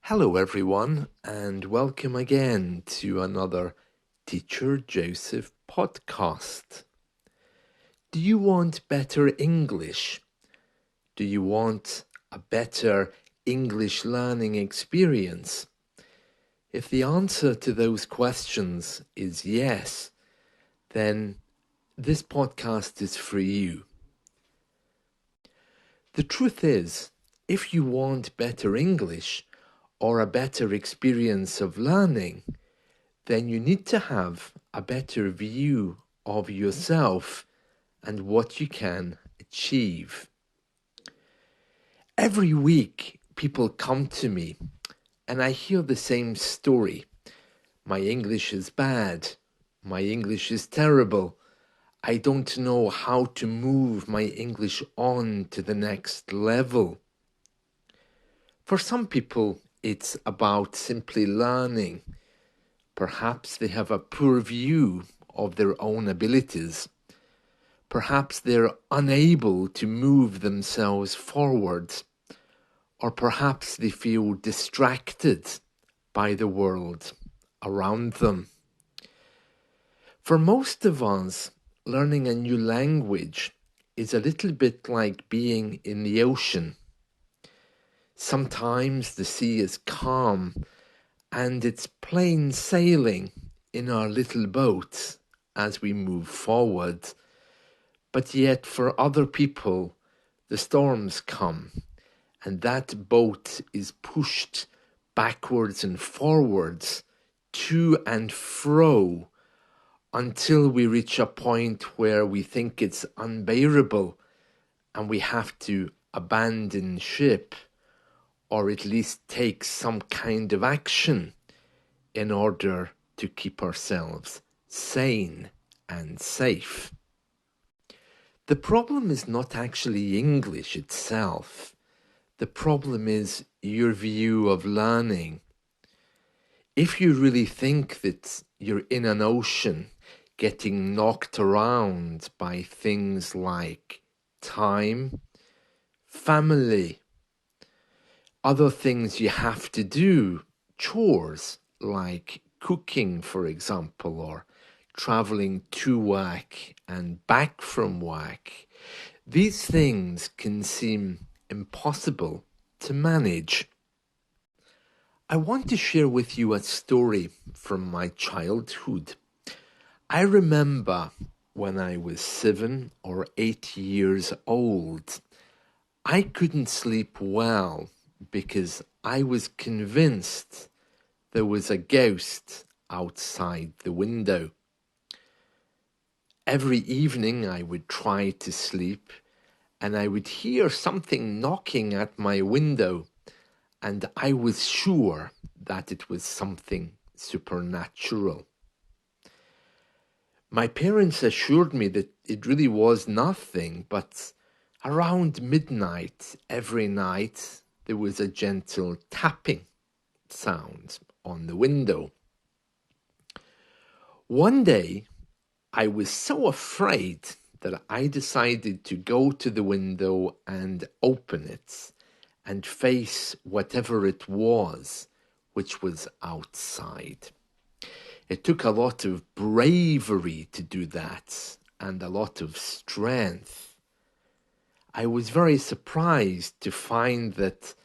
Hello, everyone, and welcome again to another Teacher Joseph podcast. Do you want better English? Do you want a better English learning experience? If the answer to those questions is yes, then this podcast is for you. The truth is, if you want better English or a better experience of learning, then you need to have a better view of yourself and what you can achieve. Every week, people come to me and I hear the same story. My English is bad. My English is terrible. I don't know how to move my English on to the next level. For some people, it's about simply learning. Perhaps they have a poor view of their own abilities. Perhaps they're unable to move themselves forward. Or perhaps they feel distracted by the world around them. For most of us, learning a new language is a little bit like being in the ocean. Sometimes the sea is calm and it's plain sailing in our little boat as we move forward. But yet for other people, the storms come and that boat is pushed backwards and forwards, to and fro, until we reach a point where we think it's unbearable and we have to abandon ship, or at least take some kind of action in order to keep ourselves sane and safe. The problem is not actually English itself. The problem is your view of learning. If you really think that you're in an ocean getting knocked around by things like time, family, other things you have to do, chores like cooking, for example, or traveling to work and back from work, these things can seem impossible to manage. I want to share with you a story from my childhood. I remember when I was 7 or 8 years old, I couldn't sleep well because I was convinced there was a ghost outside the window. Every evening I would try to sleep and I would hear something knocking at my window, and I was sure that it was something supernatural. My parents assured me that it really was nothing, but around midnight every night there was a gentle tapping sound on the window. One day I was so afraid that I decided to go to the window and open it and face whatever it was which was outside. It took a lot of bravery to do that and a lot of strength. I was very surprised to find that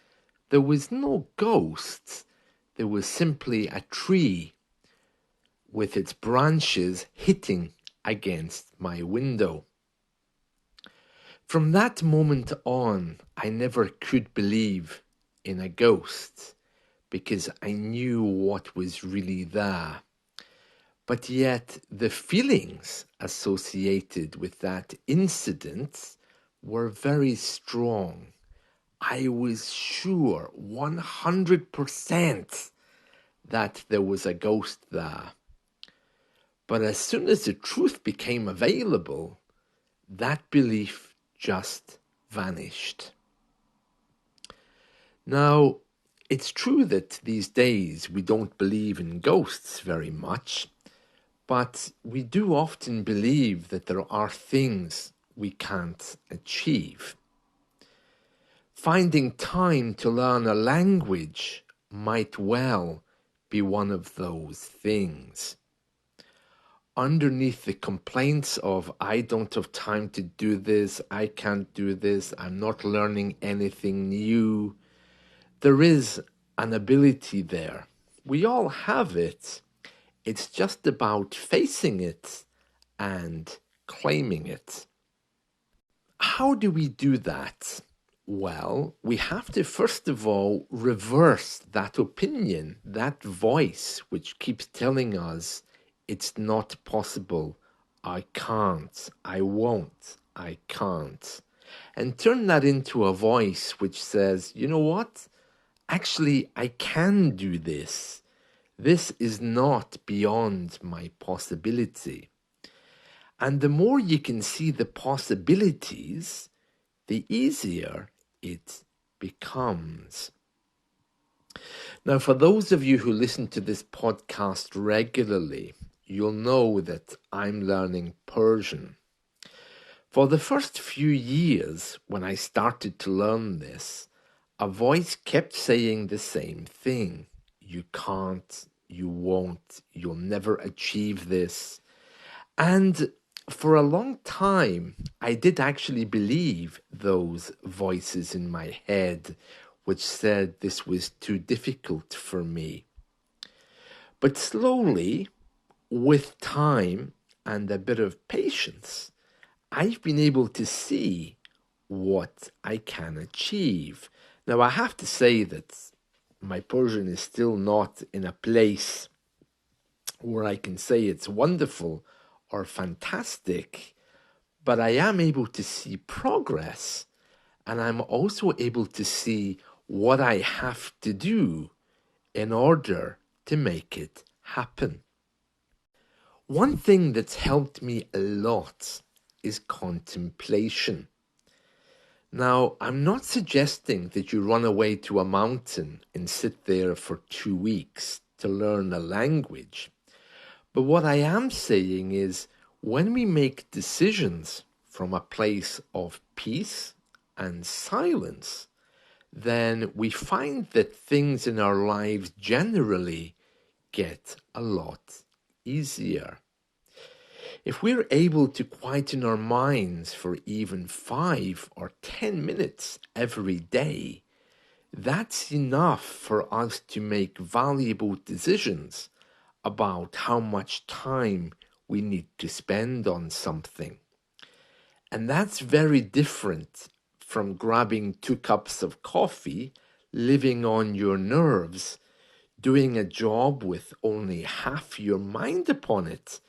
there was no ghost. There was simply a tree with its branches hitting against my window. From that moment on, I never could believe in a ghost because I knew what was really there. But yet the feelings associated with that incident were very strong. I was sure 100% that there was a ghost there. But as soon as the truth became available, that belief just vanished. Now, it's true that these days we don't believe in ghosts very much, but we do often believe that there are things we can't achieve. Finding time to learn a language might well be one of those things. Underneath the complaints of, I don't have time to do this, I can't do this, I'm not learning anything new, there is an ability there. We all have it. It's just about facing it and claiming it. How do we do that? Well, we have to first of all reverse that opinion, that voice which keeps telling us it's not possible, I can't, I won't, I can't, and turn that into a voice which says, you know what? Actually, I can do this. This is not beyond my possibility. And the more you can see the possibilities, the easier it becomes. Now, for those of you who listen to this podcast regularly, you'll know that I'm learning Persian. For the first few years, when I started to learn this, a voice kept saying the same thing. You can't, you won't, you'll never achieve this. And for a long time, I did actually believe those voices in my head, which said this was too difficult for me. But slowly, with time and a bit of patience, I've been able to see what I can achieve. Now, I have to say that my Persian is still not in a place where I can say it's wonderful or fantastic, but I am able to see progress, and I'm also able to see what I have to do in order to make it happen. One thing that's helped me a lot is contemplation. Now, I'm not suggesting that you run away to a mountain and sit there for 2 weeks to learn a language. But what I am saying is, when we make decisions from a place of peace and silence, then we find that things in our lives generally get a lot easier. If we're able to quieten our minds for even 5 or 10 minutes every day, that's enough for us to make valuable decisions about how much time we need to spend on something. And that's very different from grabbing 2 cups of coffee, living on your nerves, doing a job with only half your mind upon it,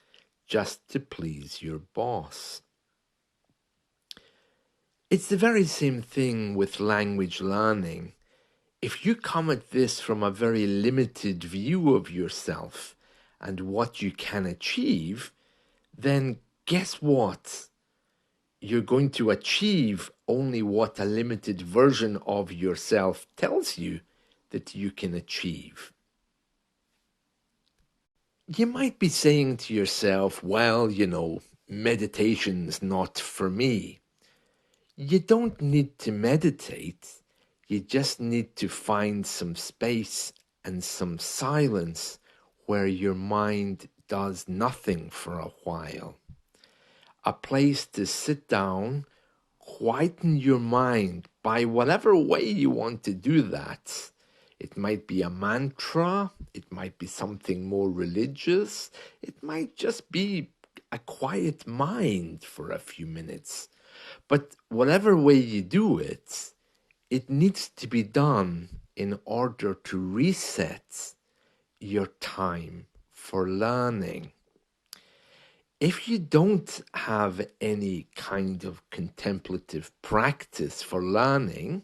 just to please your boss. It's the very same thing with language learning. If you come at this from a very limited view of yourself and what you can achieve, then guess what? You're going to achieve only what a limited version of yourself tells you that you can achieve. You might be saying to yourself, well, meditation's not for me. You don't need to meditate. You just need to find some space and some silence where your mind does nothing for a while. A place to sit down, quieten your mind by whatever way you want to do that. It might be a mantra, it might be something more religious, it might just be a quiet mind for a few minutes. But whatever way you do it, it needs to be done in order to reset your time for learning. If you don't have any kind of contemplative practice for learning,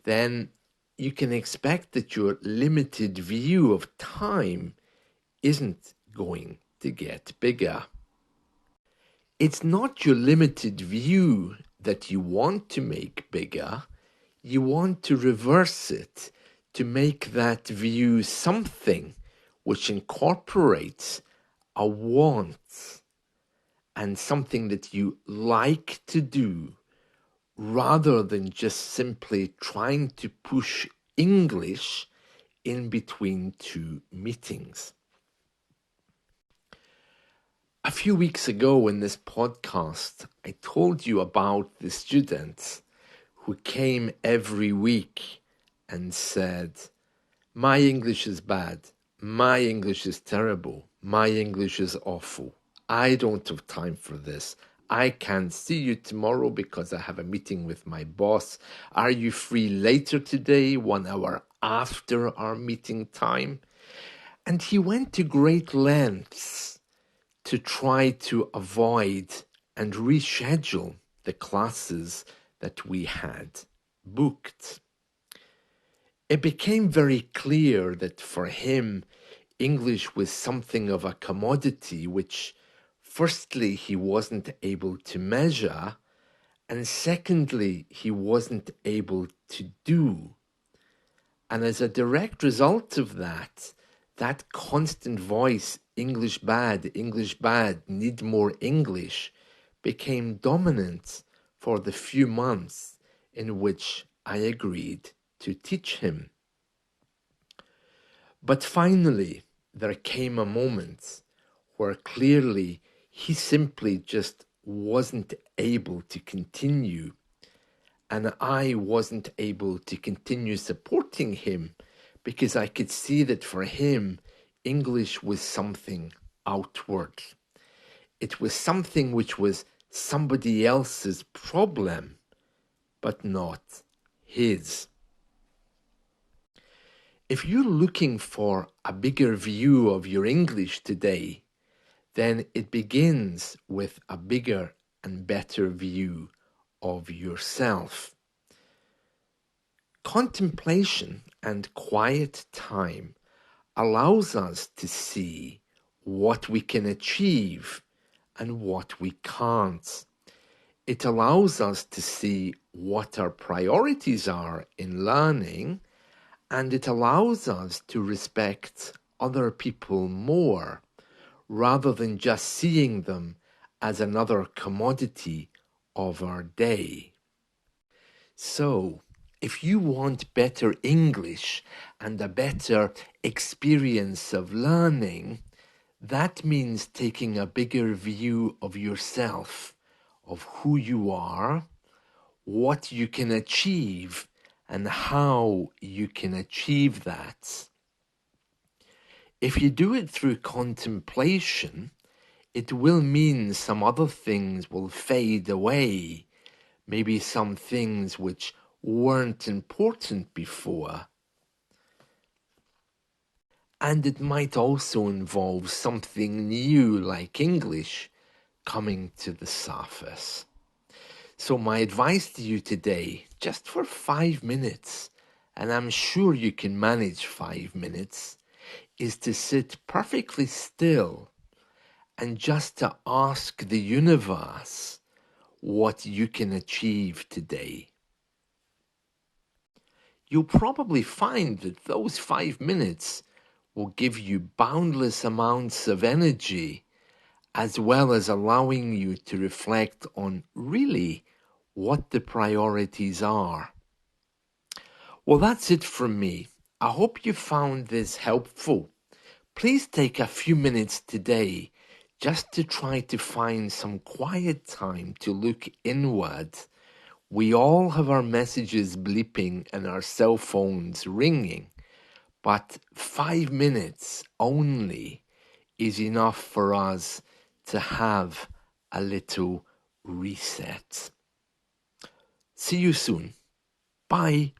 then you can expect that your limited view of time isn't going to get bigger. It's not your limited view that you want to make bigger. You want to reverse it to make that view something which incorporates a want and something that you like to do, rather than just simply trying to push English in between two meetings. A few weeks ago in this podcast, I told you about the students who came every week and said, "My English is bad, my English is terrible, my English is awful. I don't have time for this. I can't see you tomorrow because I have a meeting with my boss. Are you free later today, 1 hour after our meeting time?" And he went to great lengths to try to avoid and reschedule the classes that we had booked. It became very clear that for him, English was something of a commodity which, firstly, he wasn't able to measure, and secondly, he wasn't able to do. And as a direct result of that, that constant voice, English bad, need more English, became dominant for the few months in which I agreed to teach him. But finally, there came a moment where clearly he simply just wasn't able to continue, and I wasn't able to continue supporting him because I could see that for him, English was something outward. It was something which was somebody else's problem, but not his. If you're looking for a bigger view of your English today, then it begins with a bigger and better view of yourself. Contemplation and quiet time allows us to see what we can achieve and what we can't. It allows us to see what our priorities are in learning, and it allows us to respect other people more, rather than just seeing them as another commodity of our day. So, if you want better English and a better experience of learning, that means taking a bigger view of yourself, of who you are, what you can achieve, and how you can achieve that. If you do it through contemplation, it will mean some other things will fade away, maybe some things which weren't important before. And it might also involve something new like English coming to the surface. So my advice to you today, just for 5 minutes, and I'm sure you can manage 5 minutes, is to sit perfectly still and just to ask the universe what you can achieve today. You'll probably find that those 5 minutes will give you boundless amounts of energy, as well as allowing you to reflect on really what the priorities are. Well, that's it from me. I hope you found this helpful. Please take a few minutes today just to try to find some quiet time to look inward. We all have our messages bleeping and our cell phones ringing, but 5 minutes only is enough for us to have a little reset. See you soon. Bye.